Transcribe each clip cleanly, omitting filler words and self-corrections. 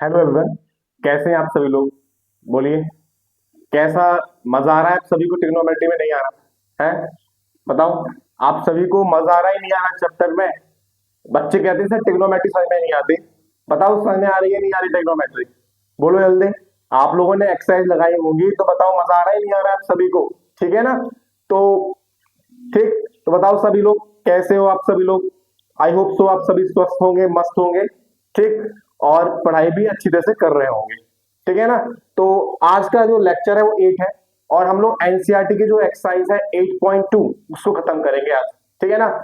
Hello everyone. कैसे हैं आप सभी लोग? बोलिए, कैसा मजा आ रहा है आप सभी को? ट्रिग्नोमेट्री में नहीं आ रहा है? बताओ, आप सभी को मजा आ रहा है नहीं आ रहा चैप्टर में? बच्चे कहते हैं सर ट्रिग्नोमेट्री समझ में नहीं आती। बताओ समझ में आ रही है नहीं आ रही ट्रिग्नोमेट्री? बोलो जल्दी। आप लोगों ने एक्सरसाइज लगाई होंगी तो बताओ मजा आ रहा है नहीं आ रहा है आप सभी को? ठीक है ना? तो ठीक, तो बताओ सभी लोग कैसे हो आप सभी लोग? आई होप सो आप सभी स्वस्थ होंगे, मस्त होंगे। ठीक, और पढ़ाई भी अच्छी तरह से कर रहे होंगे। ठीक है ना? तो आज का जो लेक्चर है वो 8 है, और हम लोग एनसीईआरटी की जो एक्सरसाइज है 8.2 उसको खत्म करेंगे आज। ठीक है ना?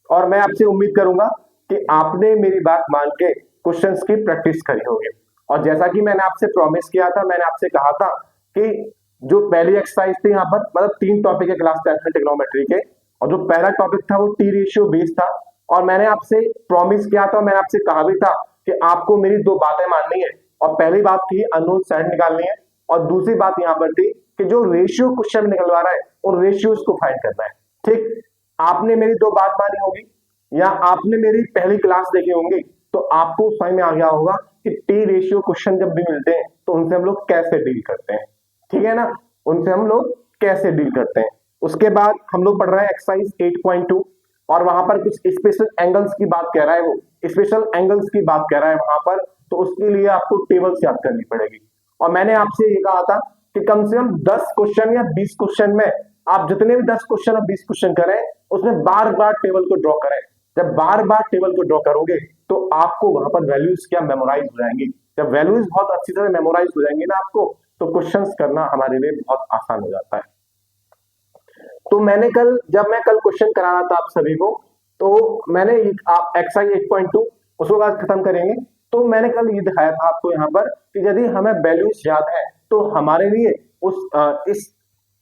और मैं आपसे उम्मीद करूंगा कि आपने मेरी बात मान के क्वेश्चंस की प्रैक्टिस करी होगी। और जैसा कि मैंने आपसे प्रॉमिस किया था, मैंने आपसे कहा था कि जो पहली एक्सरसाइज थी यहाँ पर, मतलब 3 टॉपिक है क्लास 10 में ट्रिग्नोमेट्री के, और जो पहला टॉपिक था वो टी रेशियो बेस था। और मैंने आपसे प्रॉमिस किया था, मैंने आपसे कहा भी था कि आपको मेरी 2 बातें माननी है। और पहली बात थी अननोन साइड निकालनी है, और दूसरी बात यहाँ पर थी कि जो रेशियो क्वेश्चन निकलवा रहा है उन रेशियोज को फाइंड करना है। ठीक, आपने मेरी 2 बात मानी होगी, या आपने मेरी पहली क्लास देखी होंगी, तो आपको समझ में आ गया होगा कि टी रेशियो क्वेश्चन जब भी मिलते हैं तो उनसे हम लोग कैसे डील करते हैं। ठीक है ना? उनसे हम लोग कैसे डील करते हैं। उसके बाद हम लोग पढ़ रहे हैं एक्सरसाइज 8.2, और वहां पर कुछ स्पेशल एंगल्स की बात कह रहा है, वो स्पेशल एंगल्स की बात कह रहा है वहां पर। तो उसके लिए आपको टेबल्स याद करनी पड़ेगी। और मैंने आपसे ये कहा था कि कम से कम 10 क्वेश्चन या 20 क्वेश्चन में, आप जितने भी 10 क्वेश्चन और 20 क्वेश्चन करें उसमें बार बार टेबल को ड्रॉ करें। जब बार बार टेबल को ड्रॉ करोगे तो आपको वहां पर वैल्यूज क्या मेमोराइज हो जाएंगी। जब वैल्यूज बहुत अच्छी तरह मेमोराइज हो जाएंगी ना आपको, तो क्वेश्चंस करना हमारे लिए बहुत आसान हो जाता है। तो मैंने कल, जब मैं कल क्वेश्चन करा रहा था आप सभी को, तो मैंने आप एक्सरसाइज 8.2 उसको आज खत्म करेंगे। तो मैंने कल ये दिखाया था आपको यहाँ पर कि यदि हमें वैल्यूज याद है तो हमारे लिए इस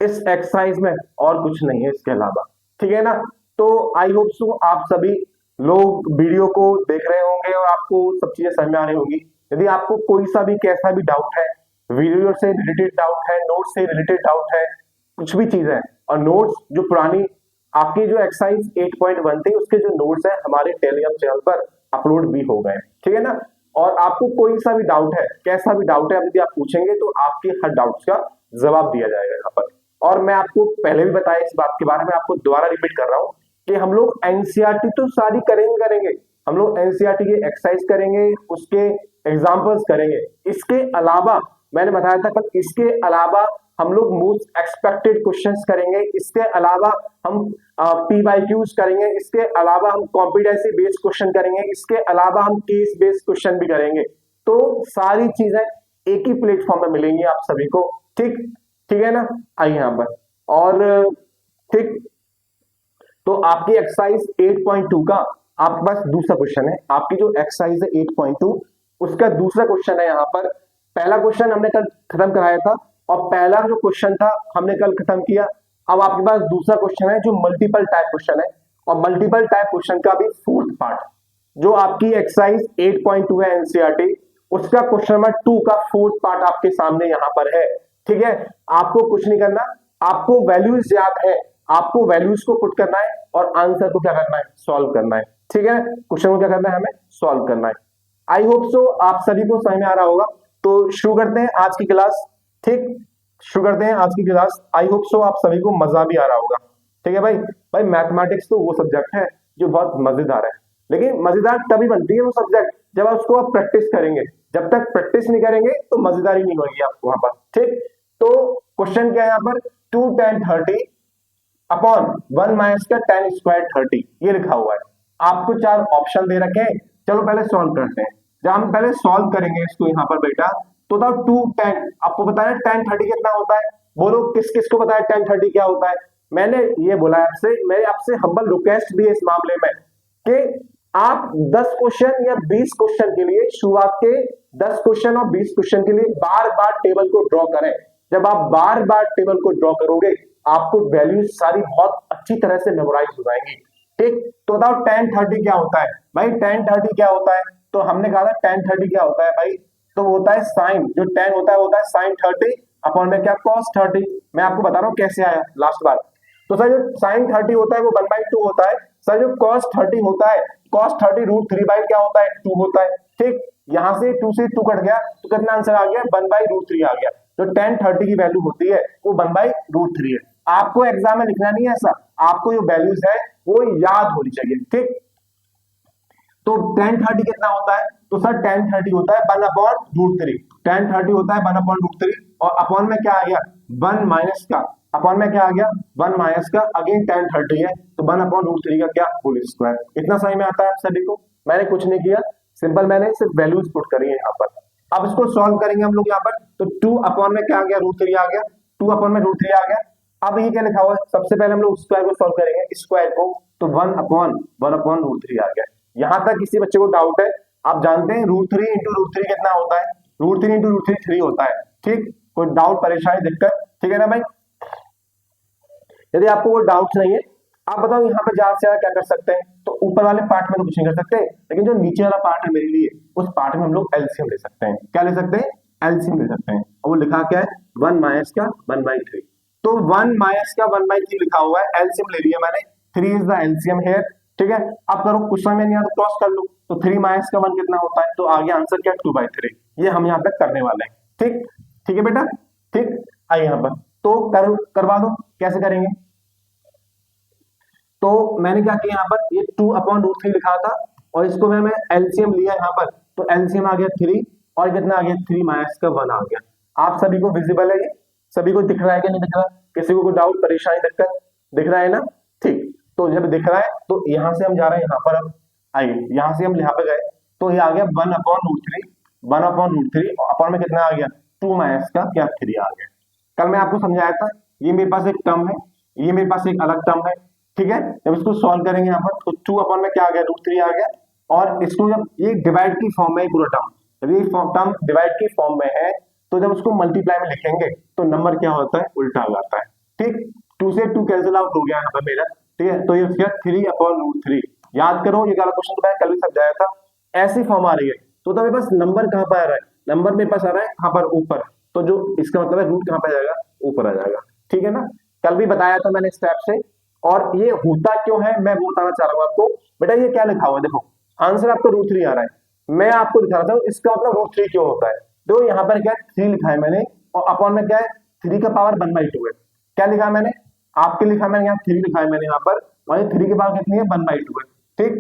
एक्सरसाइज में और कुछ नहीं है इसके अलावा। ठीक है ना? तो आई होप सो आप सभी लोग वीडियो को देख रहे होंगे और आपको सब चीजें समझ में आ रही होंगी। यदि आपको कोई सा भी कैसा भी डाउट है, वीडियो से रिलेटेड डाउट है, नोट से रिलेटेड डाउट है, कुछ भी चीज है, और नोट्स जो पुरानी आपकी जो एक्सरसाइज 8.1 थी उसके जो नोट्स है हमारे टेलीग्राम चैनल पर अपलोड भी हो गए। ठीक है ना? और आपको कोई सा भी डाउट है, कैसा भी डाउट है, यदि आप पूछेंगे तो आपके हर डाउट्स का जवाब दिया जाएगा यहाँ पर। और मैं आपको पहले भी बताया इस बात के बारे में, आपको दोबारा रिपीट कर रहा हूँ कि हम लोग एनसीईआरटी तो सारी करेंगे। हम लोग एनसीईआरटी की एक्सरसाइज करेंगे, उसके एग्जाम्पल्स करेंगे। इसके अलावा मैंने बताया था कल, इसके अलावा हम लोग मोस्ट एक्सपेक्टेड क्वेश्चंस करेंगे। इसके अलावा हम पीवाईक्यूज करेंगे। इसके अलावा हम कॉम्पिटेंसी बेस्ड क्वेश्चन करेंगे। इसके अलावा हम केस बेस्ड क्वेश्चन भी करेंगे। तो सारी चीजें एक ही प्लेटफॉर्म में मिलेंगी आप सभी को। ठीक, ठीक है ना? आइए यहाँ पर। और ठीक, तो आपकी एक्सरसाइज 8.2 का आपके पास दूसरा क्वेश्चन है। आपकी जो एक्सरसाइज है 8.2 उसका दूसरा क्वेश्चन है यहाँ पर। पहला क्वेश्चन हमने कल खत्म कराया था, और पहला जो क्वेश्चन था हमने कल खत्म किया। अब आपके पास दूसरा क्वेश्चन है जो मल्टीपल टाइप क्वेश्चन है, और मल्टीपल टाइप क्वेश्चन का भी फोर्थ पार्ट, जो आपकी एक्सरसाइज 8.2 है एनसीईआरटी, उसका क्वेश्चन नंबर 2 का फोर्थ पार्ट आपके सामने यहाँ पर है। ठीक है? आपको कुछ नहीं करना, आपको वैल्यूज याद है, आपको वैल्यूज को पुट करना है और आंसर को क्या करना है, सॉल्व करना है। ठीक है? क्वेश्चन को क्या करना है, हमें सॉल्व करना है। आई होप सो आप सभी को समझ में आ रहा होगा। तो शुरू करते हैं आज की क्लास। ठीक, शुरू करते हैं आज की क्लास। आई होप सो आप सभी को मजा भी आ रहा होगा। ठीक है भाई? भाई मैथमेटिक्स तो वो सब्जेक्ट है जो बहुत मजेदार है, लेकिन मजेदार तभी बनती है वो सब्जेक्ट जब आप उसको आप प्रैक्टिस करेंगे। जब तक प्रैक्टिस नहीं करेंगे तो मजेदारी नहीं होगी आपको वहां पर। ठीक, तो क्वेश्चन क्या है यहाँ पर, 2 tan 30 अपॉन 1 माइनस का tan स्क्वायर 30, ये लिखा हुआ है। आपको 4 ऑप्शन दे रखे हैं। चलो पहले सॉल्व करते हैं। जब हम पहले सॉल्व करेंगे इसको यहाँ पर बेटा, तो था 2 tan, आपको पता है tan 30 कितना होता है? बोलो किस किस को पता है tan 30 क्या होता है? मैंने ये बोला आपसे, मेरे आपसे हम्बल रिक्वेस्ट भी है इस मामले में कि आप 10 क्वेश्चन या 20 क्वेश्चन के लिए, शुरुआत के 10 क्वेश्चन और 20 क्वेश्चन के लिए बार बार टेबल को ड्रॉ करें। जब आप बार बार टेबल को ड्रॉ करोगे आपको वैल्यूज सारी बहुत अच्छी तरह से मेमोराइज हो जाएंगी। ठीक, तो बताओ tan 30 क्या होता है भाई? tan 30 क्या होता है? तो हमने कहा था tan 30 क्या होता है भाई? तो वो होता है साइन, जो tan होता है वो होता है साइन 30 अपॉन में क्या, cos 30। मैं आपको बता रहा हूँ कैसे आया लास्ट बार। तो सर जो साइन 30 होता है वो 1/2 होता है। सर जो cos 30 होता है, cos 30 √3 बाई क्या होता है, 2 होता है। ठीक, यहाँ से 2 से 2 कट गया तो कितना आंसर आ गया, 1/√3 आ गया। जो tan 30 की वैल्यू होती है वो 1/√3 है। आपको एग्जाम में लिखना नहीं है ऐसा, आपको जो वैल्यूज है वो याद होनी चाहिए, ठीक। तो tan 30 कितना होता है, तो सर tan 30 होता है 1/√3, tan 30 होता है 1/√3 और अपॉन में क्या आ गया 1 माइनस का, अपॉन में क्या आ गया 1 माइनस का, अगेन tan 30 है तो 1/√3 का क्या होल स्क्वायर। इतना समझ में आता है आप सभी को। मैंने कुछ नहीं किया, सिंपल मैंने सिर्फ वैल्यूज पुट करी है यहाँ पर। अब इसको सॉल्व करेंगे हम लोग यहाँ पर, तो 2 अपॉन में क्या आ गया √3 आ गया, 2 अपॉन में √3 आ गया। अब ये क्या लिखा हुआ है, सबसे पहले हम लोग स्क्वायर को सॉल्व करेंगे, स्क्वायर को, तो 1/√3 आ गया। यहां तक किसी बच्चे को डाउट है, आप जानते हैं √3 इंटू √3 कितना होता है, √3 इंटू √3 3 होता है, ठीक। कोई डाउट परेशानी दिक्कत, ठीक है ना भाई। यदि आपको वो डाउट नहीं है, आप बताओ यहाँ पे ज्यादा से ज्यादा क्या कर सकते हैं, तो ऊपर वाले पार्ट में तो कुछ नहीं कर सकते, लेकिन जो नीचे वाला पार्ट है मेरे लिए, उस पार्ट में हम लोग एलसीएम ले सकते हैं। क्या ले सकते हैं, एलसीएम ले सकते हैं। और वो लिखा क्या है 1 माइनस का 1/3, तो 1 माइनस का 1/3 लिखा हुआ है, एलसीएम ले लिया मैंने, 3 इज द एलसीएम हियर, ठीक है। अब करो कुछ समझ में नहीं आया तो क्रॉस कर लो, तो 3 माइनस का 1 कितना होता है, तो आगे आंसर क्या 2/3, ये हम यहाँ पे करने वाले हैं, ठीक। ठीक है बेटा, ठीक। आइए यहाँ पर तो करवा दो, कैसे करेंगे। तो मैंने क्या किया यहाँ पर, ये 2/√3 लिखा था और इसको मैं एलसीएम लिया यहाँ पर, तो एलसीएम आ गया 3 और कितना आ गया 3 माइनस का 1 आ गया। आप सभी को विजिबल है, ये सभी को दिख रहा है कि नहीं दिख रहा, किसी को कोई डाउट परेशानी दिक्कत दिख रहा है ना, ठीक। तो जब दिख रहा है तो यहाँ से हम जा रहे हैं यहाँ पर, अब आइए यहाँ से हम यहाँ पे गए तो ये आ गया 1/√3, 1/√3 अपॉन में कितना आ गया 2 माइनस का क्या 3 आ गया। कल मैं आपको समझाया था, ये मेरे पास एक टर्म है, ये मेरे पास एक अलग टर्म है, ठीक है। जब इसको सॉल्व करेंगे यहाँ पर तो 2 अपॉन में क्या आ गया √3 आ गया, और इसको जब ये डिवाइड की फॉर्म में पूरा टर्म, जब ये टर्म डिवाइड की फॉर्म में है तो जब उसको मल्टीप्लाई में लिखेंगे तो नंबर क्या होता है, उल्टा हो जाता है, ठीक। 2 से 2 कैंसिल आउट हो गया यहाँ पर मेरा, ठीक है। तो ये 3/√3 याद करो, ये वाला क्वेश्चन तो मैं कल भी समझाया था, ऐसी फॉर्म आ रही है तो मेरे पास नंबर कहाँ पर आ रहा है, नंबर मेरे पास आ रहा है यहाँ पर ऊपर, तो जो इसका मतलब है रूट कहाँ पे आ जाएगा, ऊपर आ जाएगा, ठीक है ना। कल भी बताया था मैंने स्टेप से, और ये होता क्यों है मैं वो बताना चाह रहा हूँ आपको। बेटा ये क्या लिखा हुआ है, देखो आंसर आपको √3 आ रहा है, मैं आपको दिखा रहा हूँ इसका मतलब √3 क्यों होता है। तो यहाँ पर क्या है 3 लिखा है मैंने, और अपॉन में क्या है 3 का पावर 1/2 है। क्या लिखा है मैंने, आपके लिखा मैंने यहाँ 3 लिखा है मैंने यहाँ पर, और 3 की पावर कितनी है 1/2 है, ठीक।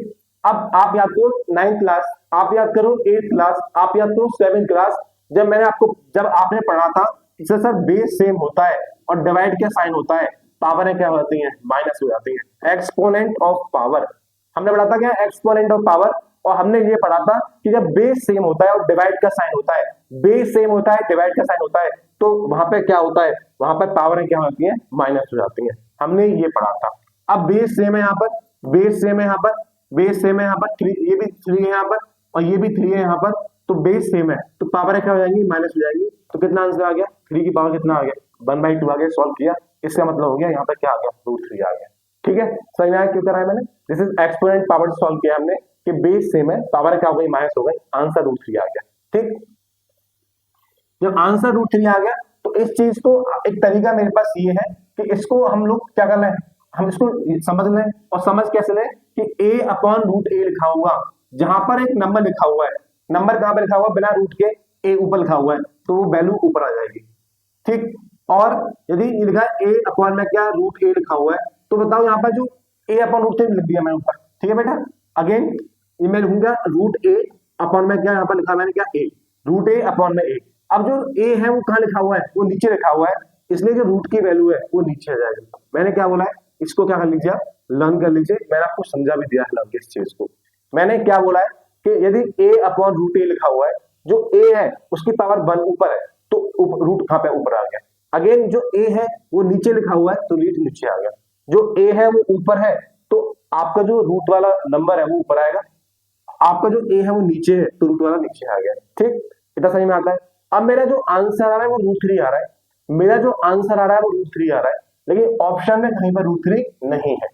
अब आप याद करो 9th क्लास, आप याद करो 8th क्लास, आप याद करो 7th क्लास, जब आपने पढ़ा था इससे सर बेस सेम होता है और डिवाइड क्या साइन होता है, पावर क्या होती है माइनस हो जाती है, एक्सपोनेंट ऑफ पावर। हमने पढ़ा था क्या एक्सपोनेंट ऑफ पावर, और हमने ये पढ़ा था कि जब बेस सेम होता है और डिवाइड का साइन होता है, बेस सेम होता है डिवाइड का साइन होता है, तो वहां पे क्या होता है, वहां पर पावर क्या होती है माइनस हो जाती है, हमने ये पढ़ा था। अब बेस सेम है यहाँ पर, बेस सेम है यहाँ पर, बेस सेम है यहाँ पर 3, ये भी 3 है यहाँ पर और ये भी 3 है यहाँ पर, तो बेस सेम है तो पावर क्या हो जाएंगी माइनस हो जाएगी। तो कितना आंसर आ गया 3 की पावर कितना आ गया 1/2 आ गया, सॉल्व किया, इसका मतलब हो गया यहाँ पर क्या आ गया √3 आ गया, ठीक है। समझ में आया क्यों कराया मैंने, दिस इज एक्सपोनेंट पावर से सॉल्व किया हमने कि बेस सेम है, पावर क्या हो गई माइनस हो गई, आंसर √3 आ गया, ठीक। जब आंसर √3 आ गया तो इस चीज को एक तरीका मेरे पास ये है कि इसको हम लोग क्या कर लें, हम इसको समझ लें, और समझ कैसे लें कि a/√a लिखा हुआ, जहां पर एक नंबर लिखा हुआ है, नंबर कहां पर लिखा हुआ बिना रूट के a ऊपर लिखा हुआ है तो वो वैल्यू ऊपर आ जाएगी, ठीक। और यदि ये लिखा है a/में क्या √a लिखा हुआ है, तो बताओ यहाँ पर जो a/√3 लिख दिया मैंने ऊपर, ठीक है बेटा। अगेन ये मैं लिखूंगा √a/ में क्या यहाँ पर लिखा मैंने क्या a, √a/a। अब जो a है वो कहाँ लिखा हुआ है, वो नीचे लिखा हुआ है, इसलिए जो रूट की वैल्यू है वो नीचे आ जाएगी। मैंने क्या बोला है, इसको क्या कर लीजिए लर्न कर लीजिए, मैंने आपको समझा भी दिया है लर्न इस चीज को। मैंने क्या बोला है कि यदि a/√a लिखा हुआ है, जो a है उसकी पावर 1 ऊपर है तो रूट कहाँ पे ऊपर आ गया। अगेन जो a है वो नीचे लिखा हुआ है तो रूट नीचे आ गया, जो a है वो ऊपर है तो आपका जो रूट वाला नंबर है वो ऊपर आएगा, आपका जो a है वो नीचे है तो रूट वाला नीचे आ गया, ठीक। इतना समझ में आता है। अब मेरा जो आंसर आ रहा है वो √3 आ रहा है, मेरा जो आंसर आ रहा है वो √3 आ रहा है, लेकिन ऑप्शन में कहीं पर √3 नहीं है,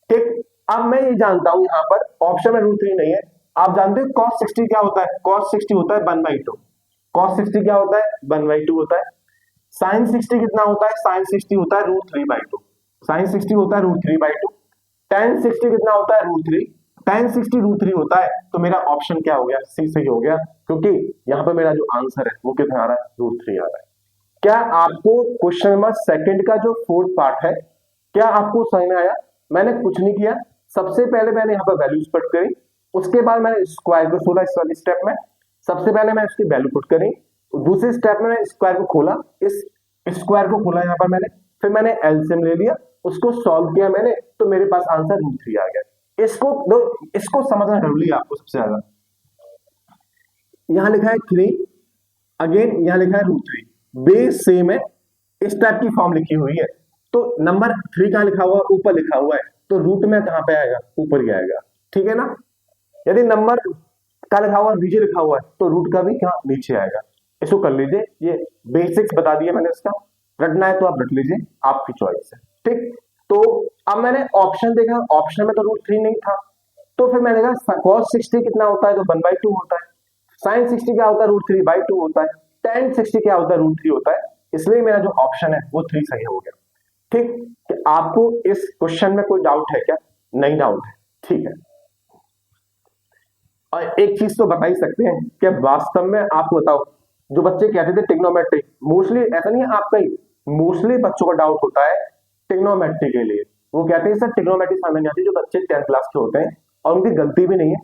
ठीक। अब मैं ये जानता हूं यहाँ पर ऑप्शन में √3 नहीं है, आप जानते हो cos 60 क्या होता है, cos 60 होता है 1/2, cos 60 क्या होता है 1/2 होता है। sin 60 कितना होता है, sin 60 होता है √3/2, sin 60 होता है √3/2। tan 60 कितना होता है √3, tan 60 √3 होता है, तो मेरा ऑप्शन क्या हो गया, सी सही हो गया, क्योंकि यहाँ पर मेरा जो आंसर है वो कितना आ रहा है, √3 आ रहा है। क्या आपको क्वेश्चन नंबर सेकंड का जो फोर्थ पार्ट है, क्या आपको समझ में आया? मैंने कुछ नहीं किया, सबसे पहले मैंने यहाँ पर वैल्यूज पुट करी, उसके बाद मैंने स्क्वायर को खोला। इस वाली स्टेप में सबसे पहले मैं इसकी वैल्यू पुट करी, दूसरे स्टेप में मैं स्क्वायर को खोला, इस स्क्वायर को खोला यहाँ पर मैंने, फिर मैंने एलसीएम ले लिया, उसको सॉल्व किया मैंने, तो मेरे पास आंसर √3 आ गया। इसको समझना जरूरी है आपको सबसे ज्यादा। यहां लिखा है 3, अगेन यहां लिखा है √3, बेस सेम है, इस टाइप की फॉर्म लिखी हुई है। तो नंबर 3 कहां लिखा हुआ है, ऊपर लिखा हुआ है, तो रूट में कहां पे आएगा, ऊपर ही आएगा, ठीक है ना। यदि नंबर का लिखा हुआ नीचे लिखा हुआ है, तो रूट का भी क्या नीचे आएगा। इसको कर लीजिए, ये बेसिक्स बता दिया मैंने, इसका रटना है तो आप रट लीजिए, आपकी चॉइस है, ठीक। तो अब मैंने ऑप्शन देखा, ऑप्शन में तो √3 नहीं था, तो फिर मैंने कहा cos 60 कितना होता है, तो 1/2 होता है, sin 60 क्या होता है, √3/2 होता है, tan 60 क्या होता है, √3 होता है, इसलिए मेरा जो ऑप्शन है वो 3 सही हो गया, ठीक। कि आपको इस क्वेश्चन में कोई डाउट है क्या? नहीं डाउट है, ठीक है। और एक चीज तो बता ही सकते हैं कि वास्तव में आपको बताओ, जो बच्चे कहते थे ट्रिग्नोमेट्री, मोस्टली ऐसा नहीं है आपका ही, मोस्टली बच्चों का डाउट होता है ट्रिग्नोमेट्री के लिए। वो कहते हैं सर ट्रिग्नोमेट्री समझ नहीं आती, जो बच्चे 10th क्लास के होते हैं, और उनकी गलती भी नहीं है।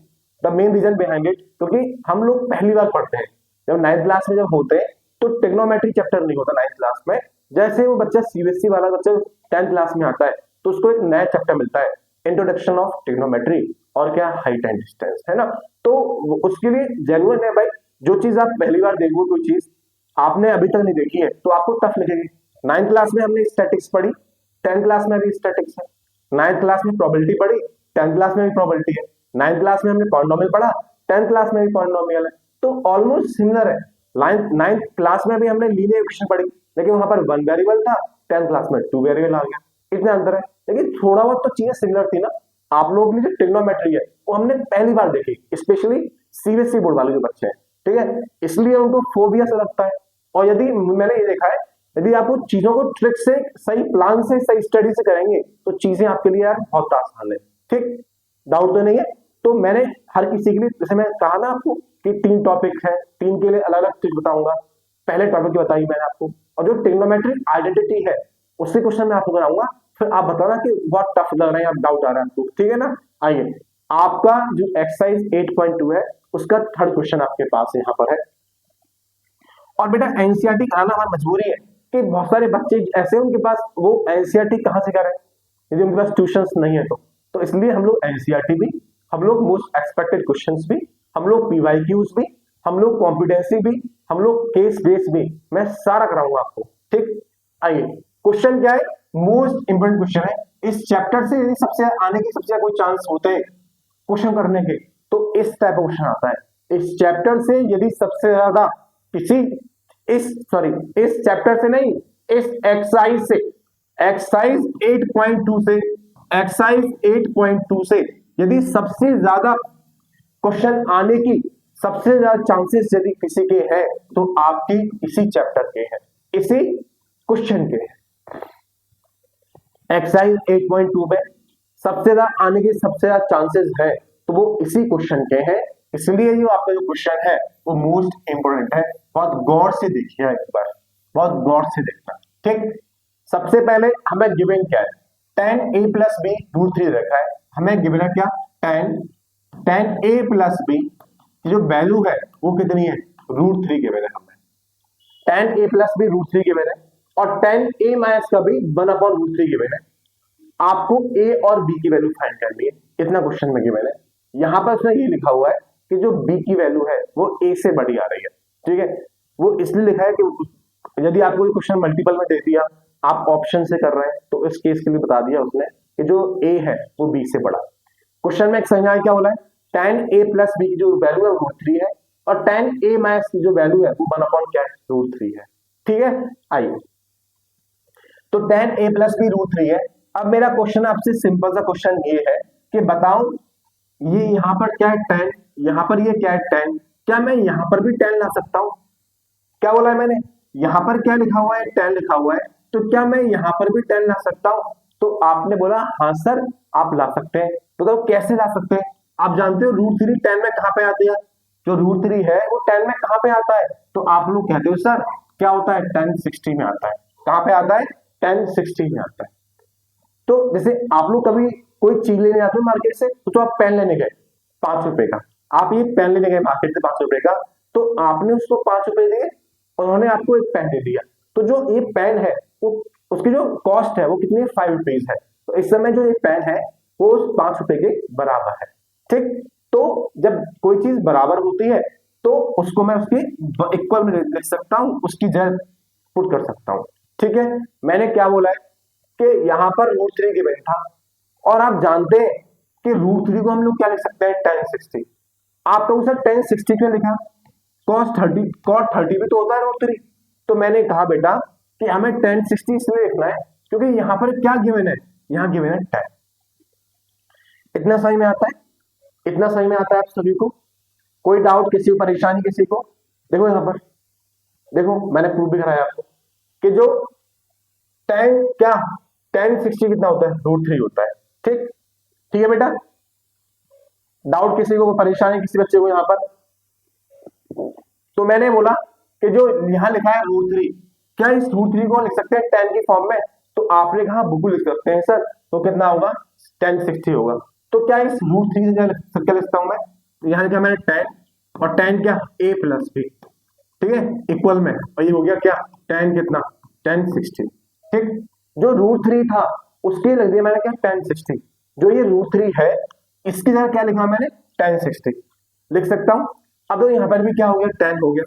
The main reason behind it, क्योंकि हम लोग पहली बार पढ़ते हैं, जब 9th क्लास में जब होते हैं तो ट्रिग्नोमेट्री चैप्टर नहीं होता 9th क्लास में। जैसे वो बच्चा सीबीएसई वाला बच्चा 10th क्लास में आता है, तो उसको एक नया चैप्टर मिलता है, इंट्रोडक्शन ऑफ ट्रिग्नोमेट्री, और क्या, हाइट एंड डिस्टेंस, है ना। तो उसके लिए जेन्युइन है भाई, जो चीज आप पहली बार देखोगे, कोई चीज आपने अभी तक नहीं देखी है, तो आपको टफ लगेगी। 9th क्लास में हमने स्टैटिक्स पढ़ी, 10th क्लास में भी स्टैटिक्स है, 9th क्लास में प्रोबेबिलिटी पढ़ी, 10th क्लास में भी प्रोबेबिलिटी है, 9th क्लास में हमने पॉलिनोमियल पढ़ा, 10th क्लास में भी पॉलिनोमियल है, तो ऑलमोस्ट सिमिलर है। 9th क्लास में भी हमने लीनियर इक्वेशन पढ़ी, लेकिन वहां पर 1 वेरिएबल था, 10th क्लास में 2 वेरिएबल आ गया, इतना अंतर है, लेकिन थोड़ा बहुत तो चीजें सिमिलर थी ना। आप लोग की जो ट्रिग्नोमेट्री है वो हमने पहली बार देखी, स्पेशली सीबीएसई बोर्ड वाले जो बच्चे हैं, ठीक है, इसलिए उनको फोबिया से लगता है। और यदि मैंने ये देखा है, यदि आप वो चीजों को ट्रिक से, सही प्लान से, सही स्टडी से करेंगे, तो चीजें आपके लिए यार बहुत आसान है, ठीक, डाउट तो नहीं है। तो मैंने हर किसी के लिए, जैसे मैं कहा ना आपको कि 3 टॉपिक है, 3 के लिए अलग अलग चीज बताऊंगा। पहले टॉपिक की बताई मैंने आपको, और जो ट्रिग्नोमेट्रिक आइडेंटिटी है उससे क्वेश्चन मैं आपको कराऊंगा, फिर आप बताना कि बहुत टफ लग रहा है, आप डाउट आ रहा है आपको, ठीक है ना। आइए, आपका जो एक्सरसाइज 8.2 है, उसका थर्ड क्वेश्चन आपके पास यहाँ पर है। और बेटा एनसीईआरटी कराना हमारी मजबूरी है, कि बहुत सारे बच्चे ऐसे उनके पास वो एनसीईआरटी कहां से करें, यदि उनके पास ट्यूशंस नहीं है तो इसलिए हम लोग एनसीईआरटी भी, हम लोग मोस्ट एक्सपेक्टेड क्वेश्चंस भी, हम लोग पीवाईक्यूज भी, हम लोग कॉम्पिटेंसी भी, हम लोग केस बेस भी, मैं सारा कराऊंगा आपको, ठीक। आइए, क्वेश्चन क्या है, मोस्ट इंपोर्टेंट क्वेश्चन है इस चैप्टर से। यदि सबसे आने की सबसे कोई चांस होते हैं क्वेश्चन करने के, तो इस टाइप का क्वेश्चन आता है इस चैप्टर से। यदि सबसे ज्यादा किसी इस चैप्टर से नहीं, इस एक्सरसाइज से, एक्सरसाइज 8.2 से, एक्सरसाइज 8.2 से यदि सबसे ज्यादा क्वेश्चन आने की सबसे ज्यादा चांसेस यदि किसी के हैं, तो आपकी इसी चैप्टर के हैं, इसी क्वेश्चन के हैं। एक्सरसाइज 8.2 में सबसे ज्यादा आने की सबसे ज्यादा चांसेस है, तो वो इसी क्वेश्चन के हैं। इसलिए जो आपका जो क्वेश्चन है वो मोस्ट इंपोर्टेंट है, बहुत गौर से देखिए, एक बार बहुत गौर से देखना, ठीक। सबसे पहले हमें गिवन क्या है, tan a + b √3 रखा है, हमें गिवन है क्या, tan a + b की जो वैल्यू है वो कितनी है, √3 गिवन है हमें, tan a + b √3 गिवन है, और tan a - का भी 1/√3 गिवन है। आपको a और b की वैल्यू फाइंड करनी है, इतना क्वेश्चन में गिवन है। यहां पर उसने ये लिखा हुआ है कि जो b की वैल्यू है वो a से बड़ी आ रही है, ठीक है। वो इसलिए लिखा है कि यदि आपको क्वेश्चन मल्टीपल में दे दिया, आप ऑप्शन से कर रहे हैं, तो इस केस के लिए बता दिया उसने कि जो a है वो b से बड़ा। क्वेश्चन में एक संज्ञा क्या बोला है, tan a + b की जो वैल्यू है वो √3 है, और tan a - की जो वैल्यू है वो 1/√3 है, ठीक है। आइए, तो tan a + b √3 है। अब मेरा क्वेश्चन आपसे सिंपल सा क्वेश्चन ये है कि बताओ, ये यहां पर क्या है tan, यहां पर ये क्या है tan, क्या मैं यहां पर भी tan ला सकता हूं? क्या बोला है मैंने, यहां पर क्या लिखा हुआ है, tan लिखा हुआ है, तो क्या मैं यहां पर भी tan ला सकता हूं? तो आपने बोला हाँ सर आप ला सकते हैं। तो कैसे ला सकते हैं, आप जानते हो रूट थ्री टेन में कहां पे आती है? जो रूट थ्री है वो टेन में कहां पे आता है? तो आप लोग कहते हो सर क्या होता है, 1060 में आता है। कहां पे आता है? 1060 में आता है। तो जैसे आप लोग कभी कोई चीज लेने जाते हो मार्केट से, तो आप पेन लेने गए 5 रुपए का, आप ये पेन लेने गए मार्केट से 5 रुपए का, तो आपने उसको 5 रुपए दिए, उन्होंने आपको एक पेन दे दिया। तो जो ये पेन है वो उसकी जो कॉस्ट है वो कितनी है? 5 रुपीज है। तो इस समय जो ये पेन है वो उस 5 रुपए के बराबर है। ठीक, तो जब कोई चीज बराबर होती है तो उसको मैं उसके इक्वल में लिख सकता हूं, उसकी जगह पुट कर सकता हूं। ठीक है, मैंने क्या बोला है कि यहां पर रूट थ्री गिवन था, और आप जानते हैं कि रूट थ्री को हम लोग क्या लिख सकते हैं? 1060। आप तो सर 1060 क्यों लिखा? cos 30 भी तो होता है रूट थ्री। तो मैंने कहा बेटा कि हमें 1060 इसलिए लिखना है क्योंकि यहां पर क्या गिवन है? यहां गिवन है 10। इतना सही में आता है? इतना सही में आता है आप सभी को? कोई डाउट, किसी को परेशानी, किसी को? देखो यहां पर, देखो मैंने प्रूफ भी कराया आपको कि जो 10 क्या 1060 कितना होता है? रूट थ्री होता है। ठीक, ठीक है बेटा, डाउट किसी को, परेशानी किसी बच्चे को यहां पर? तो मैंने बोला कि जो यहां लिखा है रूट थ्री, क्या इस रूट थ्री को लिख सकते हैं 10 की फॉर्म में? तो आपने कहा बिल्कुल लिख सकते हैं सर। तो कितना होगा? 1060 होगा। तो क्या इस रूट थ्री से क्या लिखता हूं मैं? तो यहां लिखा मैंने 10, और 10 क्या? a plus B. ठीक है, इक्वल में, और ये हो गया क्या? 10 कितना? 1060। ठीक, जो रूट थ्री था उसके लग दिया मैंने क्या? 1060। जो ये रूट थ्री है इसकी जगह क्या लिखा मैंने? 1060 लिख सकता हूं। अब तो यहां पर भी क्या हो गया? 10 हो गया,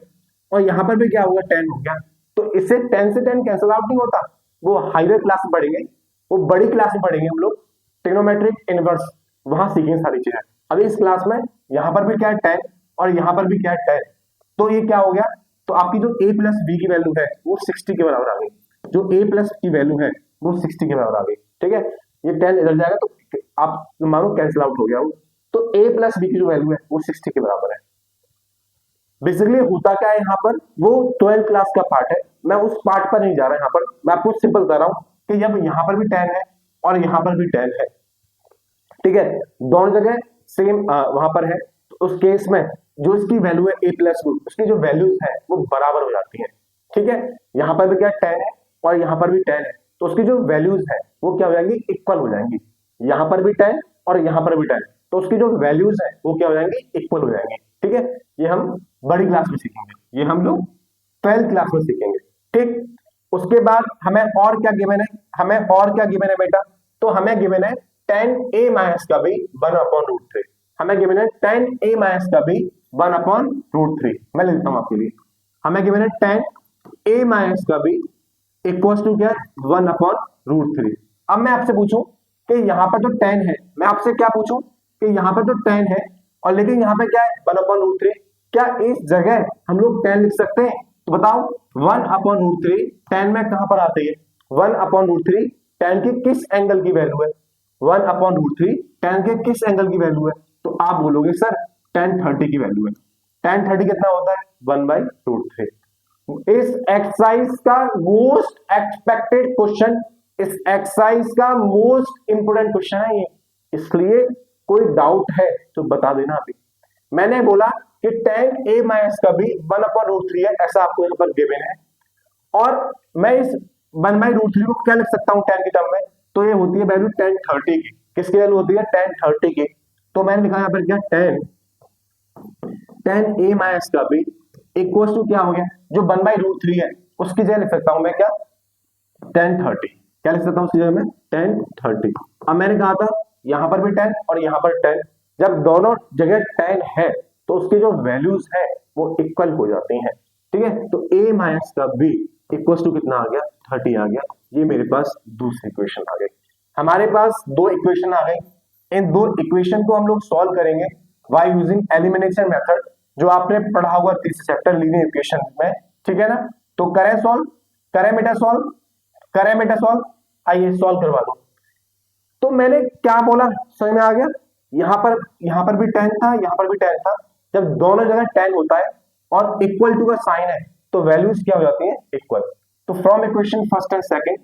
और यहां पर भी क्या होगा? 10 हो गया। तो इससे 10 से 10 कैंसल आउट नहीं होता। वो हाईवे क्लास में पढ़ेंगे, वो बड़ी क्लास में पढ़ेंगे हम लोग, ट्रिग्नोमेट्रिक इनवर्स, वहां सीखेंगे सारी चीजें। अभी इस क्लास में यहां पर भी क्या है? 10, और यहां पर भी क्या है? 10। तो ये क्या हो गया? तो आपकी जो a प्लस बी की वैल्यू है वो 60 के बराबर आ गई। जो a प्लस की वैल्यू है वो 60 के बराबर आ गई। ठीक है, ये 10 इधर जाएगा तो आप मानो कैंसिल आउट हो गया वो। तो a प्लस बी की जो वैल्यू है वो 60 के बराबर है। बेसिकली होता क्या है यहाँ पर? वो 12th क्लास का पार्ट है, मैं उस पार्ट पर नहीं जा रहा यहाँ पर, मैं आपको सिंपल बता रहा हूँ कि जब यहाँ पर भी 10 है और यहाँ पर भी 10 है, ठीक है, दोनों जगह सेम वहां पर है, तो उस केस में जो इसकी वैल्यू है a प्लस बी, उसकी जो वैल्यूज है वो बराबर हो जाती है। ठीक है, यहाँ पर भी क्या 10 है और यहाँ पर भी 10 है, तो उसकी जो वैल्यूज है वो क्या हो जाएंगी? इक्वल हो जाएंगी। यहाँ पर भी 10 और यहाँ पर भी 10, तो उसकी जो वैल्यूज है वो क्या हो जाएंगी? इक्वल हो जाएंगी। ठीक है, ये हम बड़ी क्लास में सीखेंगे, ये हम लोग 12th क्लास में सीखेंगे। ठीक, उसके बाद हमें और क्या गिवन है? हमें और क्या गिवन है बेटा? तो हमें गिवन है 10a माइनस का बी 1/√3। हमें गिवन है 10a माइनस का बी 1/√3। मैं लिखता हूं आपके लिए, हमें गिवन है 10a माइनस का बी इक्वल टू क्या? 1/√3। अब मैं आपसे पूछूं कि यहाँ पर जो 10 है, मैं आपसे क्या पूछूं कि यहाँ पर जो 10 है और लेकिन यहाँ पे क्या है? 1/√3। क्या इस जगह हम लोग 10 लिख सकते हैं? तो बताओ 1/√3 10 में कहां पर आती है? 1/√3 10 के किस एंगल की वैल्यू है? 1/√3 10 के किस एंगल की वैल्यू है? तो आप बोलोगे सर 1030 की वैल्यू है। 1030 कितना होता है? 1/√3। इस एक्सरसाइज का मोस्ट एक्सपेक्टेड क्वेश्चन, इस एक्सरसाइज का मोस्ट इंपोर्टेंट क्वेश्चन है ये, इसलिए कोई डाउट है तो बता देना अभी। मैंने बोला कि 10a माइनस का भी 1/√3 है, ऐसा आपको यहाँ पर गिवन है, और मैं इस 1/√3 को क्या लिख सकता हूँ 10 के टर्म में? तो ये होती है वैल्यू 1030 की। किसकी वैल्यू होती है? 1030 की। तो मैंने लिखा यहाँ पर क्या? 10a माइनस का भी इक्वल टू क्या हो गया? जो 1/√3 है उसकी जगह लिख सकता हूं मैं क्या? 1030। क्या लिख सकता हूं उसकी जगह में? 1030। अब मैंने कहा था यहां पर भी 10 और यहां पर 10, जब दोनों जगह 10 है तो उसकी जो वैल्यूज है वो इक्वल हो जाती हैं। ठीक है, तो a माइनस का b इक्वल टू कितना आ गया? 30 आ गया। ये मेरे पास दूसरी इक्वेशन आ गई। हमारे पास दो इक्वेशन आ गई। इन दो इक्वेशन को हम लोग सॉल्व करेंगे बाय यूजिंग एलिमिनेशन मेथड, जो आपने पढ़ा होगा तीसरे चैप्टर लीनियर इक्वेशन में। ठीक है ना, तो करें सॉल्व, करें बेटा सॉल्व, करें बेटा सॉल्व। आइए सॉल्व करवा दो। तो मैंने क्या बोला समझ में आ गया? यहां पर भी 10 था, यहां पर भी 10 था। जब दोनों जगह 10 होता है और इक्वल टू का साइन है तो वैल्यूज क्या हो जाती है? इक्वल। तो from equation first and second,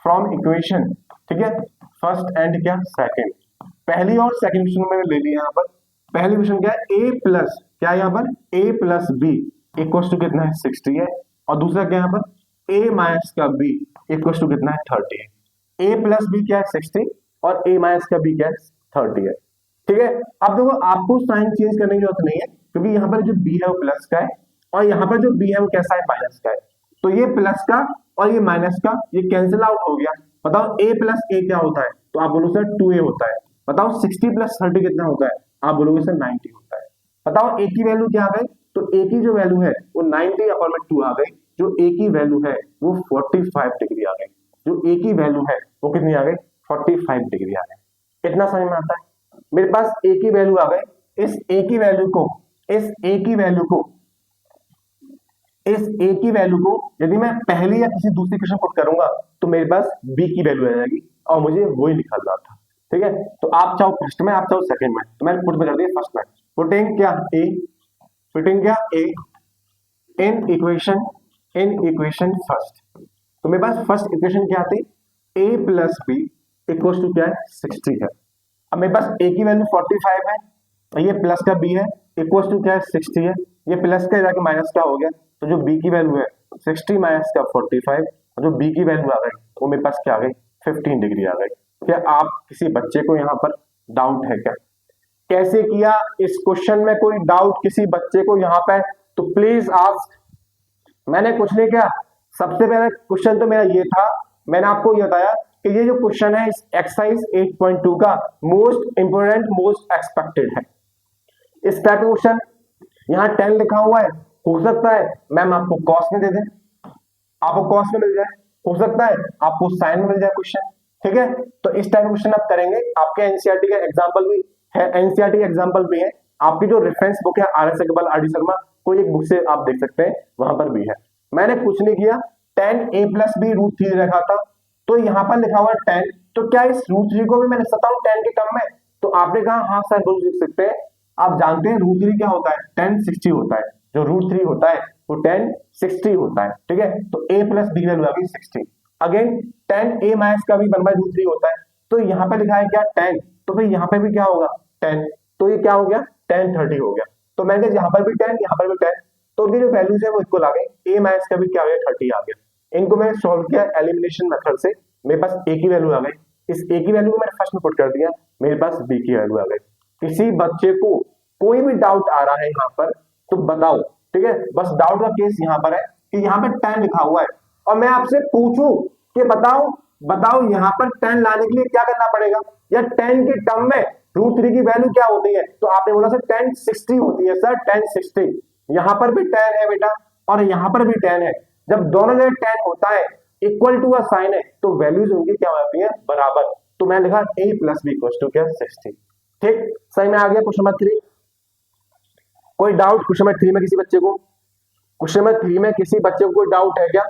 from equation, ठीक है, फर्स्ट एंड क्या? सेकंड, पहली और सेकंड इक्वेशन में ले लिया यहां पर, पहली क्वेश्चन क्या है, ए प्लस क्या है यहाँ पर, ए प्लस बी इक्वल टू कितना है 60 है, और दूसरा क्या है यहाँ पर ए माइनस का बी इक्वल टू कितना है 30 है। ए प्लस बी क्या है 60 और ए माइनस का बी क्या है 30 है। ठीक है, अब देखो आपको साइन चेंज करने की जरूरत नहीं है, क्योंकि यहाँ पर जो बी है वो प्लस का है और यहाँ पर जो बी है वो कैसा है, माइनस का है। तो ये प्लस का और ये माइनस का ये कैंसिल आउट हो गया। बताओ ए प्लस ए क्या होता है, तो आप बोलोगे सर 2a होता है। बताओ 60 प्लस 30 कितना होता है, आप बोलोगे सर 90 होता है। बताओ ए की वैल्यू क्या आ गई, तो ए की जो वैल्यू है वो 90 अपॉन में 2 आ गई, जो ए की वैल्यू है वो 45 डिग्री आ गई, जो ए की वैल्यू है वो कितनी आ गई 45 डिग्री आ गई। इतना समझ में आता है, मेरे पास ए की वैल्यू आ गई, इस ए की वैल्यू को इस ए की वैल्यू को इस ए की वैल्यू को यदि मैं पहली या किसी दूसरी क्वेश्चन पुट करूंगा तो मेरे पास बी की वैल्यू आ जाएगी और मुझे वही निकालना था। ठीक है, तो आप चाहो फर्स्ट में आप चाहो सेकंड में, तो मैंने पुट में कर दिया फर्स्ट में। पुटिंग क्या ए इन इक्वेशन फर्स्ट, तो मेरे पास फर्स्ट इक्वेशन क्या आती, ए प्लस बी इक्वल टू क्या है 60 है। अब मेरे पास ए की वैल्यू 45 है और ये प्लस का बी है इक्वल टू क्या है 60 है, ये प्लस का जाके माइनस का हो गया, तो जो बी की वैल्यू है 60 माइनस का 45 और जो बी की वैल्यू आ गई वो मेरे पास क्या आ गई 15 डिग्री आ गई। क्या आप किसी बच्चे को यहाँ पर डाउट है क्या, कैसे किया इस क्वेश्चन में कोई डाउट किसी बच्चे को यहाँ पे, तो प्लीज आस्क। मैंने कुछ नहीं किया, सबसे पहला क्वेश्चन तो मेरा ये था, मैंने आपको ये बताया कि ये जो क्वेश्चन है इस एक्सरसाइज 8.2 का मोस्ट इंपोर्टेंट मोस्ट एक्सपेक्टेड है। इस टाइप का क्वेश्चन यहाँ 10 लिखा हुआ है, हो सकता है मैम आपको कॉस में दे दें, आपको कॉस में मिल जाए, हो सकता है आपको साइन में मिल जाए क्वेश्चन। ठीक है, तो इस टाइप क्वेश्चन आप करेंगे। आपके एनसीईआरटी का एग्जांपल भी है, एनसीईआरटी का एग्जांपल भी है, आपकी जो रेफरेंस बुक है R S Agrawal R D Sharma कोई एक बुक से आप देख सकते हैं, वहां पर भी है। मैंने कुछ नहीं किया, tan a प्लस बी √3 रखा था, तो यहाँ पर लिखा हुआ 10, तो क्या इस √3 को भी मैं लिख सकता हूँ 10 के टर्म में, तो आपने कहा हाँ सर बिल्कुल लिख सकते हैं। आप जानते हैं √3 क्या होता है, 10 60 होता है, जो √3 होता है वो 10 60 होता है। ठीक है, तो a प्लस बी वैल्यू आ गई 60, अगेन tan a माइनस का भी 1/√3 होता है, तो यहाँ पे लिखा है क्या 10, तो फिर यहाँ पे भी क्या होगा 10, तो ये क्या हो गया tan 30 हो गया। तो मैंने यहाँ पर भी 10 यहाँ पर भी 10, तो उनकी जो वैल्यूज है वो इक्वल आ गई, a माइनस का भी क्या आ गया 30 आ गया। इनको मैंने सॉल्व किया एलिमिनेशन मेथड से, मेरे पास a की वैल्यू आ गई, इस a की वैल्यू को मैंने फर्स्ट में पुट कर दिया, मेरे पास b की वैल्यू आ गई। किसी बच्चे को कोई भी डाउट आ रहा है यहाँ पर तो बताओ। ठीक है, बस डाउट का केस यहाँ पर है कि यहाँ पे 10 लिखा हुआ है और मैं आपसे पूछूं कि बताओ यहाँ पर 10 लाने के लिए क्या करना पड़ेगा, या 10 के टर्म में √3 की वैल्यू क्या होती है, तो आपने बोला सर 10 60 होती है, सर 10 60, यहाँ पर भी 10 है बेटा और यहाँ पर भी 10 है। जब दोनों जगह 10 होता है इक्वल टू का साइन है तो वैल्यूज उनकी क्या होती है बराबर, तो मैं लिखा a plus B equal to क्या 60। ठीक, सही में आ गया क्वेश्चन नंबर 3। कोई डाउट क्वेश्चन नंबर 3 में किसी बच्चे को, क्वेश्चन नंबर 3 में किसी बच्चे को कोई डाउट है क्या,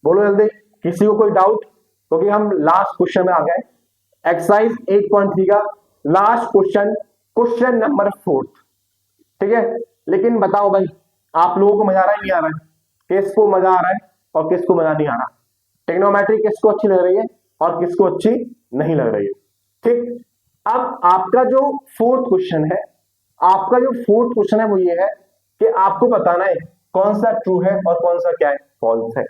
बोलो जल्दी, किसी को कोई डाउट, क्योंकि हम लास्ट क्वेश्चन में आ गए, एक्सरसाइज 8.3 का लास्ट क्वेश्चन, क्वेश्चन नंबर 4। ठीक है, लेकिन बताओ भाई आप लोगों को मजा आ रहा है नहीं आ रहा है, किसको मजा आ रहा है और किसको मजा नहीं आ रहा, ट्रिग्नोमेट्री किसको अच्छी लग रही है और किसको अच्छी नहीं लग रही है। ठीक, अब आपका जो फोर्थ क्वेश्चन है, आपका जो फोर्थ क्वेश्चन है वो ये है कि आपको बताना है कौन सा ट्रू है और कौन सा क्या है फॉल्स है।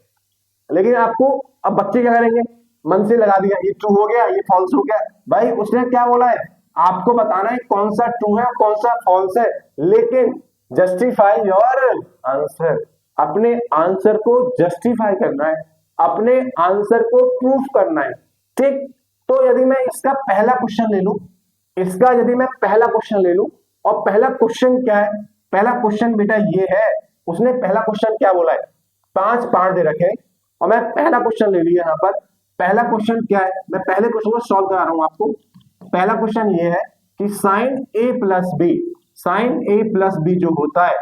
लेकिन आपको अब बच्चे क्या करेंगे, मन से लगा दिया ये ट्रू हो गया ये फॉल्स हो गया, भाई उसने क्या बोला है, आपको बताना है कौन सा ट्रू है कौन सा फॉल्स है, लेकिन जस्टिफाई योर आंसर, अपने आंसर को जस्टिफाई करना है, अपने आंसर को प्रूफ करना है। ठीक, तो यदि मैं इसका पहला क्वेश्चन ले लूं, इसका यदि मैं पहला क्वेश्चन ले लूं, और पहला क्वेश्चन क्या है, पहला क्वेश्चन बेटा ये है, उसने पहला क्वेश्चन क्या बोला है, 5 पार्ट दे रखे और मैं पहला क्वेश्चन ले लिया यहाँ पर। पहला क्वेश्चन क्या है, मैं पहले क्वेश्चन को सॉल्व करा रहा हूं आपको। पहला क्वेश्चन ये है कि साइन a प्लस बी जो होता है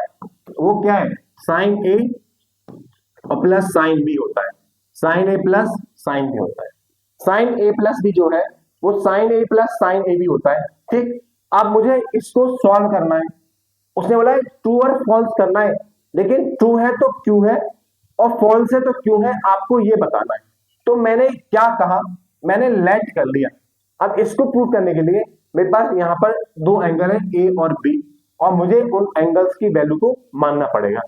वो क्या है, साइन a और प्लस साइन बी होता है, sine a plus sine B होता है। साइन a प्लस बी जो है वो sine a plus sine A B होता है। ठीक, अब मुझे इसको सॉल्व करना है, उसने बोला है ट्रू और फॉल्स करना है, लेकिन ट्रू है तो क्यों है और फॉल्स है तो क्यों है, आपको ये बताना है। तो मैंने क्या कहा, मैंने लेट कर लिया। अब इसको प्रूव करने के लिए मेरे पास यहाँ पर दो एंगल है ए और बी, और मुझे उन एंगल्स की वैल्यू को मानना पड़ेगा।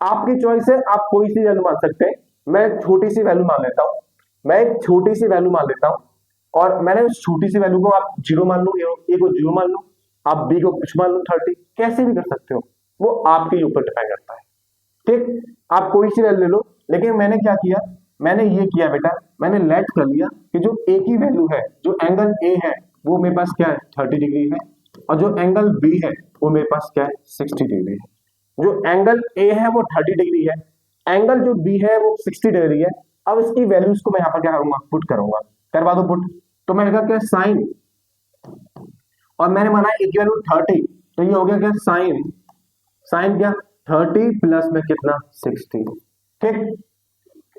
आपकी चॉइस है, आप कोई सी वैल्यू मान सकते हैं। मैं छोटी सी वैल्यू मान लेता हूं, मैं एक छोटी सी वैल्यू मान लेता हूं, और मैंने उस छोटी सी वैल्यू को आप जीरो मान लो, ए को जीरो मान लो, आप बी को कुछ मान लो 30, कैसे भी कर सकते हो, वो आपके ऊपर डिपेंड करता है। ठीक, आप कोई सी वैल्यू ले लो, लेकिन मैंने क्या किया, मैंने ये किया बेटा, मैंने लेट कर लिया कि जो ए की वैल्यू है, जो एंगल ए है वो मेरे पास क्या है 30 डिग्री है, और जो एंगल बी है वो मेरे पास क्या है 60 डिग्री है। जो एंगल ए है वो 30 डिग्री है, एंगल जो बी है वो 60 डिग्री है। अब इसकी वैल्यूज को मैं यहाँ पर क्या करूंगा, पुट करूंगा, करवा दो पुट। तो मैंने कहा क्या साइन, और मैंने माना ए की वैल्यू 30, तो ये हो गया क्या साइन, साइन क्या 30 प्लस में कितना 60। ठीक,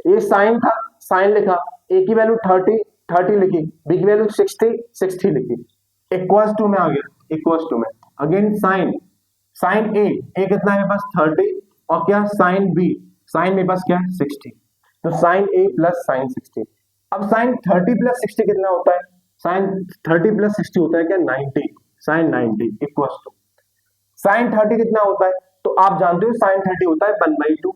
ये साइन था, साइन लिखा, ए की वैल्यू 30 लिखी, बी की वैल्यू 60 लिखी, इक्वल्स टू में आ गया, इक्वल्स टू में अगेन साइन, साइन ए कितना है मेरे पास 30, और क्या साइन बी, साइन मेरे पास क्या है 60, तो साइन ए प्लस साइन 60। अब साइन 30 प्लस 60 कितना होता है, साइन 30 प्लस 60 होता है क्या 90, साइन 90 इक्वल्स टू साइन 30 कितना होता है, तो आप जानते हो साइन 30 होता है 1/2।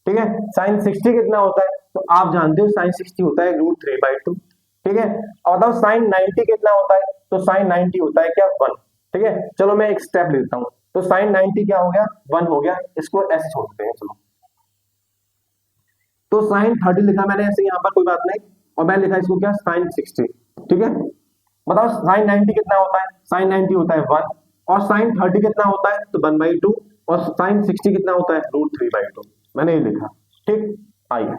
ठीक है, साइन 60 कितना होता है, तो आप जानते हो साइन 60 होता है √3/2। ठीक है, और बताओ साइन 90 कितना होता है, तो साइन 90 होता है क्या 1। ठीक है, चलो मैं एक स्टेप लेता हूं, तो साइन 90 क्या हो गया 1 हो गया, इसको ऐसे छोड़ते हैं। चलो, तो साइन 30 लिखा मैंने ऐसे, यहाँ पर कोई बात नहीं, और मैं लिखा इसको क्या साइन 60। ठीक है, बताओ साइन 90 कितना होता है, साइन 90 होता है 1, और साइन 30 कितना होता है तो 1/2, और साइन 60 कितना होता है √3/2, मैंने ये लिखा। ठीक, आइए,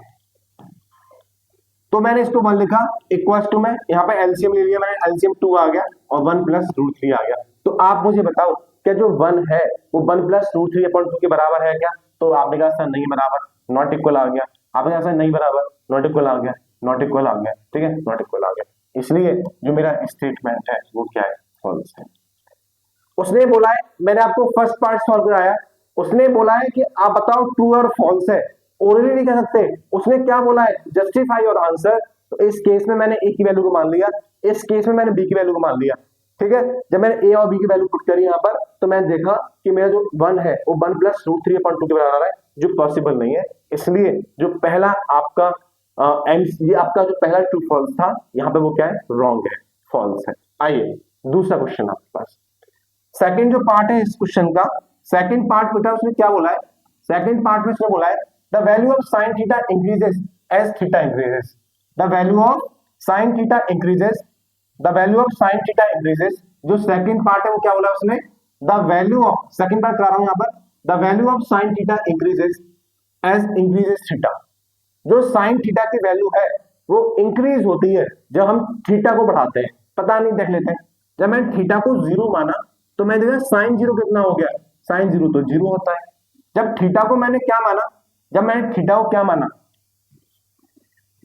तो मैंने इसको 1 लिखा, इक्वल्स टू में यहाँ पे एलसीएम ले लिया मैंने, एलसीएम 2 आ गया, और 1 प्लस √3 आ गया। तो आप मुझे बताओ क्या जो 1 है वो 1 प्लस √3/2 के बराबर है क्या, तो आपने कहा सर नहीं बराबर, नॉट इक्वल आ गया, आपने कहा सर नहीं बराबर, नॉट इक्वल आ गया, नॉट इक्वल आ गया। ठीक है, नॉट इक्वल आ गया, इसलिए जो मेरा स्टेटमेंट है वो क्या है, फॉल्स है। उसने बोला है, मैंने आपको फर्स्ट पार्ट सॉल्व कराया, उसने बोला है कि आप बताओ ट्रू और फॉल्स है, ओरली नहीं कह सकते। उसने क्या बोला है, जस्टिफाई योर आंसर। तो इस केस में मैंने ए की वैल्यू को मान लिया, इस केस में मैंने बी की वैल्यू को मान लिया। ठीक है, जब मैंने ए और बी की वैल्यू पुट करी यहाँ पर, तो मैंने देखा कि मेरा जो 1 है वो 1 प्लस √3/2 के बराबर है, जो पॉसिबल नहीं है। इसलिए जो पहला आपका ये आपका जो पहला ट्रू फॉल्स था, यहाँ पे वो क्या है, रॉन्ग है, फॉल्स है। आइए दूसरा क्वेश्चन आपके पास, सेकंड जो पार्ट है इस क्वेश्चन का, सेकंड पार्ट बेटा उसने क्या बोला है, सेकंड पार्ट में उसने बोला है the value of sine theta increases as theta increases, the value of sine theta increases, the value of sine theta increases. जो सेकंड पार्ट है वो क्या बोला उसने, the value of, second part करा रहा हूं यहां पर, the value of sine theta increases as increases theta. जो साइन थीटा की वैल्यू है वो इंक्रीज होती है जब हम थीटा को बढ़ाते हैं। पता नहीं, देख लेते हैं, जब मैंने थीटा को 0 माना तो मैं देखा साइन 0 कितना हो गया, साइन 0 तो 0 होता है। जब थीटा को मैंने क्या माना, जब मैंने थीटा को क्या माना,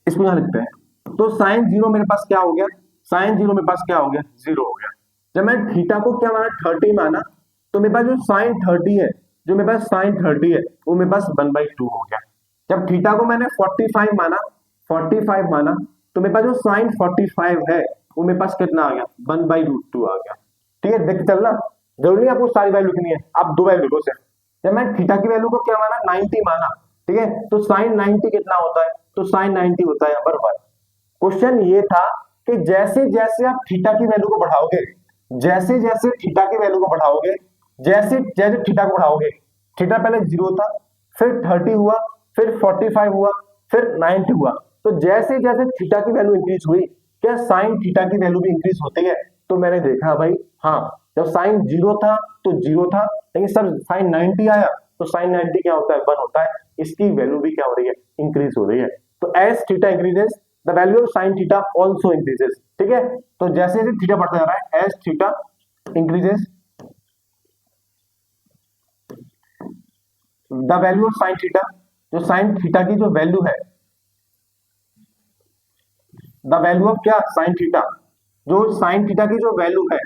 इसको यहां लिखते हैं, तो साइन 0 मेरे पास क्या हो गया, साइन 0 मेरे पास क्या हो गया 0 हो गया। जब मैंने थीटा को क्या माना 30 माना, तो मेरे पास जो साइन 30 है, जो मेरे पास साइन 30 है वो मेरे पास 1/2 हो गया। जब थीटा को मैंने 45 माना, 45 माना, तो मेरे पास जो साइन 45 है वो मेरे पास कितना आ गया 1/√2 आ गया। ठीक है, देख चलना, जरूरी नहीं आपको सारी वैल्यू लिखनी है, आप दो वैल्यू लिखो सिर्फ। जब मैं थीटा की वैल्यू को क्या माना 90 माना, ठीक है, तो साइन 90 कितना होता है, तो साइन 90 होता है यहाँ पर 1। क्वेश्चन ये था कि जैसे जैसे आप थीटा की वैल्यू को बढ़ाओगे, जैसे जैसे थीटा की वैल्यू को बढ़ाओगे, जैसे जैसे थीटा को बढ़ाओगे, थीटा पहले 0 था, फिर 30 हुआ, फिर 45 हुआ, फिर 90 हुआ, तो जैसे जैसे थीटा की वैल्यू इंक्रीज हुई, क्या साइन थीटा की वैल्यू भी इंक्रीज होती है। तो मैंने देखा भाई हाँ, जब साइन 0 था तो 0 था, लेकिन सर साइन 90 आया तो साइन 90 क्या होता है 1 होता है, इसकी वैल्यू भी क्या हो रही है, इंक्रीज हो रही है। तो as theta increases the value of sine theta also increases. ठीक है, तो जैसे जैसे थीटा बढ़ता जा रहा है, as theta increases the value of sine theta, जो साइन थीटा की जो वैल्यू है, द वैल्यू ऑफ क्या साइन थीटा, जो साइन थीटा की जो वैल्यू है,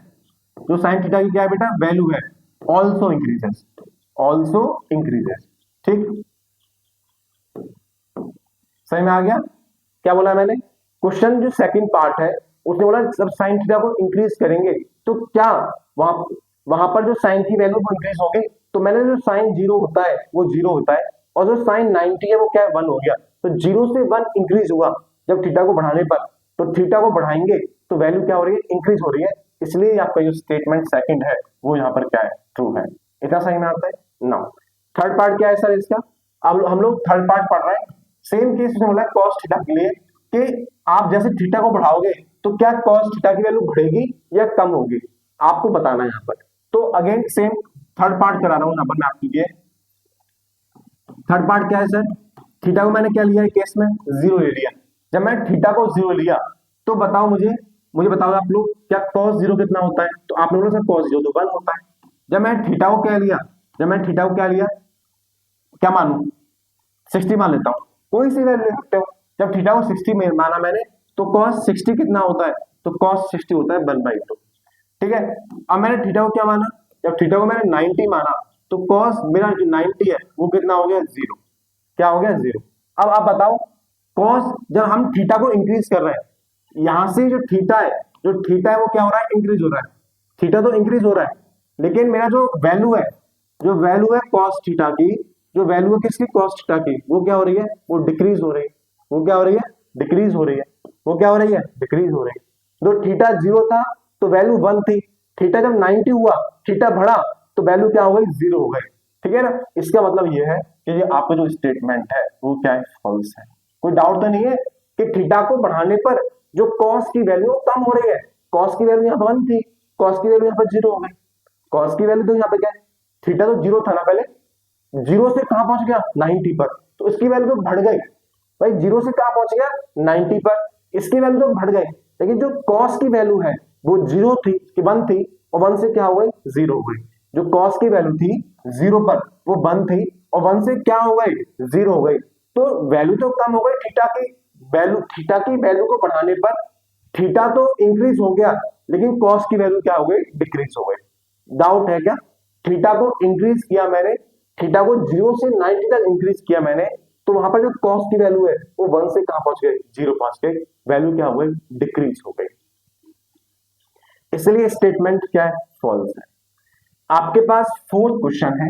जो साइन थीटा की क्या है बेटा वैल्यू है, ऑल्सो इंक्रीजेस, ऑल्सो इंक्रीजेस। ठीक, सही में आ गया। क्या बोला मैंने, क्वेश्चन जो सेकंड पार्ट है उसने बोला जब साइन थीटा को इंक्रीज करेंगे तो क्या वहां वहां पर जो साइन की वैल्यू वो इंक्रीज हो गई, तो मैंने जो साइन 0 होता है वो 0 होता है, और जो साइन 90 है वो क्या है 1 हो गया। तो 0 से 1 इंक्रीज हुआ जब थीटा को बढ़ाने पर, तो थीटा को बढ़ाएंगे तो वैल्यू क्या हो रही है, इंक्रीज हो रही है। इसलिए आपका जो स्टेटमेंट सेकंड है वो यहाँ पर क्या है, ट्रू है। इतना सही में आता है ना। थर्ड पार्ट क्या है सर इसका, अब हम लोग थर्ड पार्ट पढ़ रहे हैं। सेम केस में बोला है कॉस थीटा के लिए कि आप जैसे थीटा को बढ़ाओगे तो क्या कॉस थीटा की वैल्यू बढ़ेगी या कम होगी, आपको बताना है यहाँ पर। तो अगेन सेम थर्ड पार्ट करा रहा हूं यहाँ पर मैं आपके लिए। थर्ड पार्ट क्या है सर, थीटा को मैंने क्या लिया है केस में, 0 ले लिया। जब मैं थीटा को 0 लिया तो बताओ मुझे मुझे बताओ आप लोग, क्या cos 0 कितना होता है, तो आप लोगों ने सर cos 0 तो 1 होता है। जब मैं थीटा को क्या लिया, जब मैं थीटा को क्या लिया, क्या मानू, 60 मान लेता हूं, कोई सी वैल्यू ले सकते हो। जब थीटा को 60 में माना मैंने, तो cos 60 कितना होता है, तो cos 60 होता है 1/2। ठीक है, अब मैंने थीटा को क्या माना, जब थीटा को मैंने 90 माना, तो cos मेरा जो 90 है वो कितना हो गया 0, क्या हो गया 0। अब आप बताओ cos, जब हम थीटा को इंक्रीज कर रहे हैं, यहां से जो थीटा है, जो थीटा है वो क्या हो रहा है, इंक्रीज हो रहा है, थीटा तो इंक्रीज हो रहा है, लेकिन मेरा जो वैल्यू है, जो वैल्यू है cos थीटा की, जो वैल्यू है किसकी, cos थीटा की, वो क्या हो रही है, वो डिक्रीज हो रही है, वो क्या हो रही है, डिक्रीज हो रही है, वो क्या हो रही है, डिक्रीज हो रही है। जो थीटा 0 था तो वैल्यू 1 थी, थीटा जब 90 हुआ, थीटा बढ़ा तो वैल्यू क्या हो गई, 0 हो गई। ठीक है ना, इसका मतलब ये है कि ये आपका जो स्टेटमेंट है वो क्या है, फॉल्स है। कोई डाउट तो नहीं है कि थीटा को बढ़ाने पर जो cos की वैल्यू कम हो रही है, cos की वैल्यू यहाँ पर 1 थी, cos की वैल्यू यहाँ पर 0 हो गई। cos की वैल्यू तो यहाँ पे क्या है, थीटा तो 0 था ना पहले, 0 से कहां पहुंच गया 90 पर, तो इसकी वैल्यू तो बढ़ गई भाई, 0 से कहां पहुंच गया 90 पर, इसकी वैल्यू तो बढ़ गई, लेकिन जो cos की वैल्यू है वो 0 थी कि 1 थी, और 1 से क्या हो गई 0 हो गई। जो cos की वैल्यू थी 0 पर वो 1 थी, और 1 से क्या हो गई 0 हो गई, तो वैल्यू तो कम हो गई थीटा की वैल्यू, थीटा की वैल्यू को बढ़ाने पर थीटा तो इंक्रीज हो गया, लेकिन cos की वैल्यू क्या हो गई, डिक्रीज हो गई। डाउट है क्या, थीटा को इंक्रीज किया मैंने, थीटा को 0 से 90 तक इंक्रीज किया मैंने, तो वहां पर जो cos की वैल्यू है वो 1 से कहां पहुंच गई, 0 पहुंच गई, वैल्यू क्या हो गई, डिक्रीज हो गई। इसलिए स्टेटमेंट क्या है, फॉल्स है। आपके पास फोर्थ क्वेश्चन है,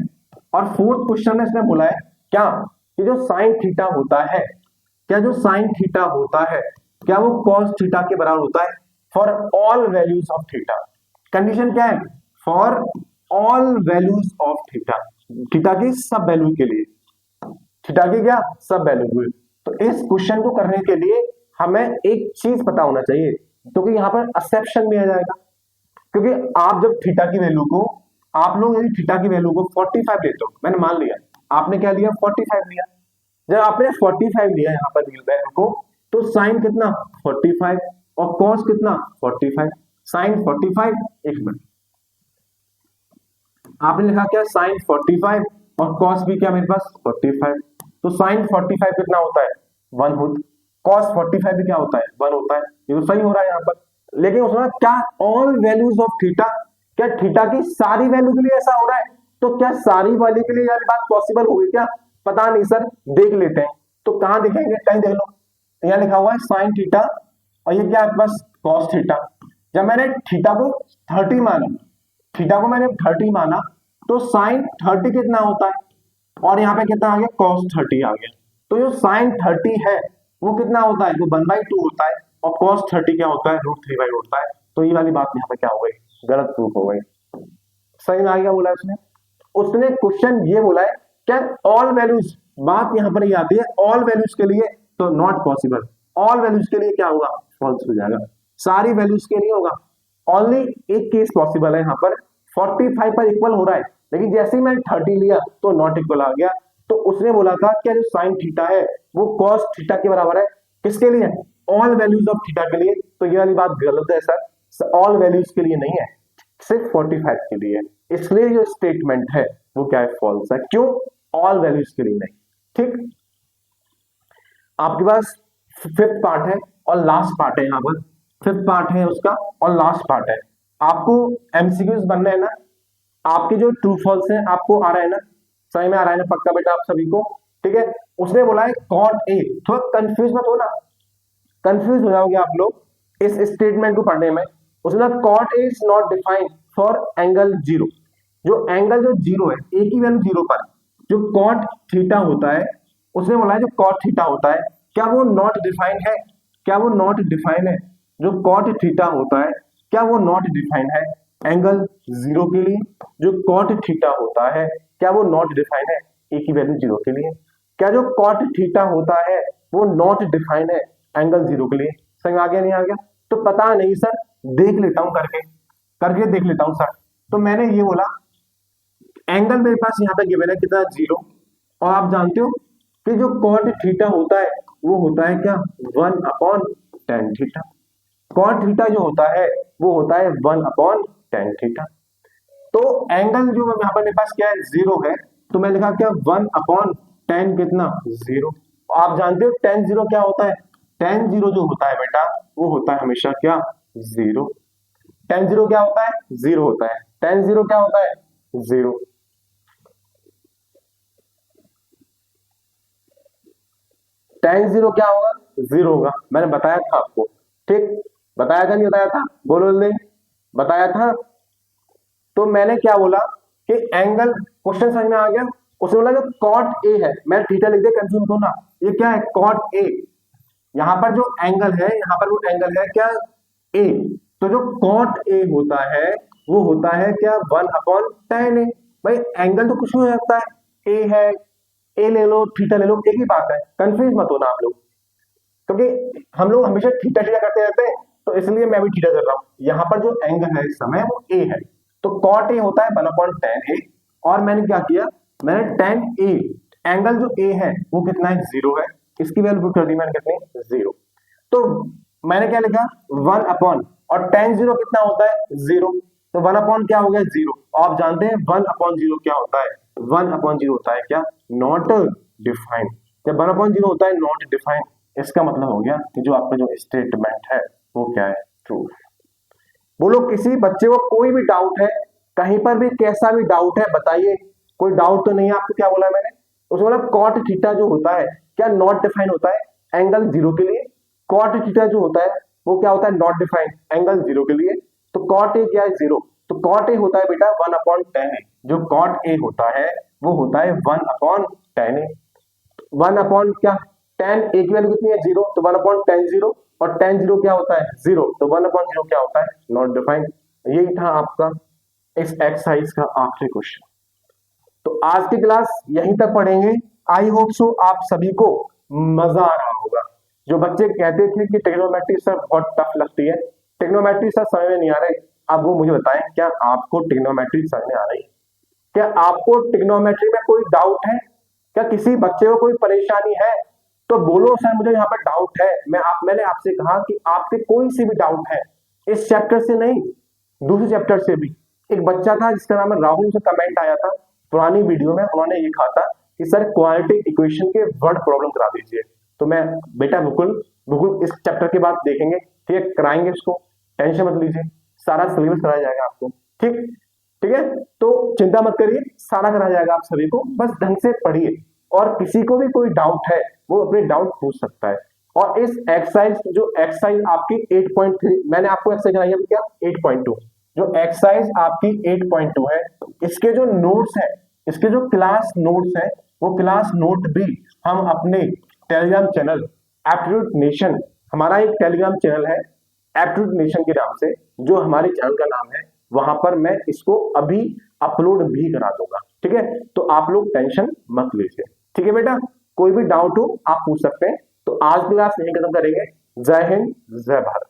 और फोर्थ क्वेश्चन में इसने बोला है क्या, कि जो साइन थीटा होता है, क्या जो साइन थीटा होता है क्या वो cos थीटा के बराबर होता है for all values of theta. Condition क्या है, for all values of theta, theta की सब वैल्यू के लिए, थीटा की क्या सब वैल्यू के लिए। तो इस क्वेश्चन को करने के लिए हमें एक चीज पता होना चाहिए, क्योंकि यहाँ पर एक्सेप्शन भी आ जाएगा, क्योंकि आप जब थीटा की वैल्यू को, आप लोग यदि थीटा की वैल्यू को 45 लेते हो, मैंने मान लिया आपने क्या लिया 45 लिया, जब आपने 45 लिया यहाँ पर रियल वैल्यू को, तो साइन कितना 45 और कॉस कितना 45, साइन 45, एक मिनट, आपने लिखा क्या साइन 45 और कॉस भी क्या मेरे पास 45, तो साइन 45 कितना होता है 1 होता, कॉस 45 भी क्या होता है 1 होता है, ये तो सही हो रहा है यहाँ पर। लेकिन उसमें क्या ऑल वैल्यूज ऑफ थीटा, क्या थीटा की सारी वैल्यू के लिए ऐसा हो रहा है, तो क्या सारी वैल्यू के लिए यार बात पॉसिबल होगी क्या, पता नहीं सर, देख लेते हैं। तो कहां दिखेंगे, कहीं देख लो, यहाँ लिखा हुआ है साइन थीटा, और ये क्या है बस कॉस थीटा। जब मैंने थीटा को 30 माना, थीटा को मैंने 30 माना, तो साइन 30 कितना होता है, और यहाँ पे कितना आ गया cos 30 आ गया। तो जो साइन 30 है वो कितना होता है, वो 1/2 होता है, और cos 30 क्या होता है, √3/2 होता है। तो ये वाली बात यहाँ पे क्या हो गई, गलत प्रूफ हो गई। सही में आ गया बोला उसने, उसने क्वेश्चन ये बोला है क्या ऑल वैल्यूज, बात यहाँ पर ये आती है ऑल वैल्यूज के लिए तो नॉट पॉसिबल, ऑल वैल्यूज के लिए क्या होगा, फॉल्स हो जाएगा, सारी वैल्यूज के नहीं होगा। ओनली एक केस पॉसिबल है यहाँ पर, 45 पर इक्वल हो रहा है, लेकिन जैसे ही मैंने 30 लिया तो नॉट इक्वल आ गया। तो उसने बोला था कि जो साइन थीटा है वो cos थीटा के बराबर है, किसके लिए, ऑल वैल्यूज ऑफ थीटा के लिए। तो ये वाली बात गलत है सर, ऑल वैल्यूज के लिए नहीं है, सिर्फ 45 के लिए। इसलिए जो स्टेटमेंट है वो क्या है, फॉल्स है। क्यों, ऑल वैल्यूज के लिए नहीं। ठीक, आपके पास फिफ्थ पार्ट है और लास्ट पार्ट है, यहाँ पर फिफ्थ पार्ट है उसका और लास्ट पार्ट है। आपको एमसीक्यूज बनना है ना, आपके जो ट्रू फॉल्स है आपको आ रहा है ना, समझ में आ रहा है ना पक्का बेटा आप सभी को, ठीक है। उसने बोला है कॉट ए, थोड़ा कंफ्यूज मत हो ना, कंफ्यूज हो जाओगे आप लोग इस स्टेटमेंट को पढ़ने में। उसने cot A is not defined for angle zero. जो एंगल जो जीरो है, ए की वैल्यू जीरो पर जो कॉट थीटा होता है, उसने बोला है जो कॉट थीटा होता है क्या वो नॉट डिफाइंड है, क्या वो नॉट डिफाइंड है? जो कॉट थीटा होता है क्या वो नॉट डिफाइंड है एंगल जीरो के लिए? जो कॉट थीटा होता है क्या वो नॉट डिफाइंड है ए की वैल्यू जीरो के लिए? क्या जो कॉट थीटा होता है वो नॉट डिफाइंड है एंगल जीरो के लिए? समझ आ गया नहीं आ गया? तो पता नहीं सर, देख लेता हूं करके करके देख लेता हूं सर। तो मैंने ये बोला एंगल मेरे पास यहाँ पे गिवन है कितना, जीरो। और आप जानते हो कि जो कॉट थीटा होता है वो होता है क्या, 1/tan थीटा। कॉट थीटा जो होता है वो होता है 1/tan थीटा। तो एंगल जो यहाँ पर मेरे पास क्या है, जीरो है, तो मैं लिखा क्या 1/tan कितना, जीरो। आप जानते हो tan जीरो क्या होता है? tan जीरो जो होता है बेटा वो होता है हमेशा क्या, जीरो। tan जीरो क्या होता है, जीरो होता है। tan जीरो क्या होता है, जीरो। tan जीरो क्या होगा, जीरो होगा। मैंने बताया था आपको, ठीक? बताया था नहीं बताया था, बोलो नहीं बताया था। तो मैंने क्या बोला कि एंगल, क्वेश्चन समझ में आ गया? उसने बोला जो कॉट ए है, मैं थीटा लिख दिया, कंफ्यूज हो ना। ये क्या है, कॉट ए। यहाँ पर जो एंगल है, यहाँ पर वो एंगल है क्या, ए। तो जो कॉट ए होता है वो होता है क्या, 1/tan ए। भाई एंगल तो कुछ भी हो सकता है, ए है, ए ले लो, थीटा ले लो, एक ही बात है। कंफ्यूज मत होना आप लोग, क्योंकि हम लोग हमेशा थीटा थीटा करते रहते हैं, तो इसलिए मैं भी थीटा कर रहा हूं। यहाँ पर जो एंगल है इस समय वो ए है, तो कॉट ए होता है 1/tan ए। और मैंने क्या किया, मैंने tan ए, एंगल जो ए है वो कितना है, जीरो है। इसकी वैल्यू पुट कर दी मैंने कितनी, जीरो। तो मैंने क्या लिखा, 1 और tan जीरो कितना होता है, जीरो। तो 1 क्या हो गया, जीरो। आप जानते हैं 1/0 क्या होता है, 1/0 होता है क्या, नॉट डिफाइंड। जब 1/0 होता है नॉट डिफाइंड, इसका मतलब हो गया कि जो आपका जो स्टेटमेंट है वो क्या है, ट्रू। बोलो किसी बच्चे को कोई भी डाउट है, कहीं पर भी कैसा भी डाउट है बताइए। कोई डाउट तो नहीं है आपको? क्या बोला मैंने, उसने बोला कॉट थीटा जो होता है क्या नॉट डिफाइंड होता है एंगल जीरो के लिए। कॉट थीटा जो होता है वो क्या होता है, नॉट डिफाइंड एंगल जीरो के लिए। तो कॉट ए क्या है, जीरो। तो कॉट ए होता है बेटा 1/tan ए। जो कॉट ए होता है वो होता है 1/tan ए। 1 क्या, tan ए की वैल्यू कितनी है, जीरो। तो 1/tan जीरो। और tan जीरो क्या होता है, जीरो। तो 1/0 क्या होता है, नॉट डिफाइंड। यही था आपका इस एक्सरसाइज का आखिरी क्वेश्चन। तो आज की क्लास यहीं तक पढ़ेंगे। आई होप सो आप सभी को मजा आ रहा होगा। जो बच्चे कहते थे कि ट्रिग्नोमेट्री सर बहुत टफ लगती है, ट्रिग्नोमेट्री सर समझ में नहीं आ रही, अब वो मुझे बताएं क्या आपको ट्रिग्नोमेट्री समझ में आ रही है? क्या आपको ट्रिग्नोमेट्री में कोई डाउट है? क्या किसी बच्चे को कोई परेशानी है? तो बोलो सर मुझे यहाँ पर डाउट है। मैंने आपसे कहा कि आपके कोई सी भी डाउट है, इस चैप्टर से नहीं दूसरे चैप्टर से भी। एक बच्चा था जिसका नाम है राहुल, से कमेंट आया था पुरानी वीडियो में, उन्होंने ये कहा था कि सर क्वाड्रेटिक इक्वेशन के वर्ड प्रॉब्लम करा दीजिए। तो मैं बेटा बिल्कुल बिल्कुल इस चैप्टर के बाद देखेंगे, ठीक है, कराएंगे इसको, टेंशन मत लीजिए, सारा सिलेबस कराया जाएगा आपको। ठीक ठीक है, तो चिंता मत करिए, सारा कराया जाएगा आप सभी को, बस ढंग से पढ़िए। और किसी को भी कोई डाउट है वो अपने डाउट पूछ सकता है। और इस एक्सरसाइज, जो एक्सरसाइज आपकी 8.3 मैंने आपको एक्सरसाइज कराई है क्या, 8.2, जो एक्सरसाइज आपकी 8.2 है, इसके जो नोट्स है, इसके जो क्लास नोट्स है, वो क्लास नोट भी हम अपने टेलीग्राम चैनल एप्टीट्यूड नेशन, हमारा एक टेलीग्राम चैनल है एप्टीट्यूड नेशन के नाम से, जो हमारे चैनल का नाम है, वहां पर मैं इसको अभी अपलोड भी करा दूंगा। ठीक है, तो आप लोग टेंशन मत लीजिए। ठीक है बेटा, कोई भी डाउट हो आप पूछ सकते हैं। तो आज क्लास यहीं खत्म करेंगे। जय हिंद, जय भारत।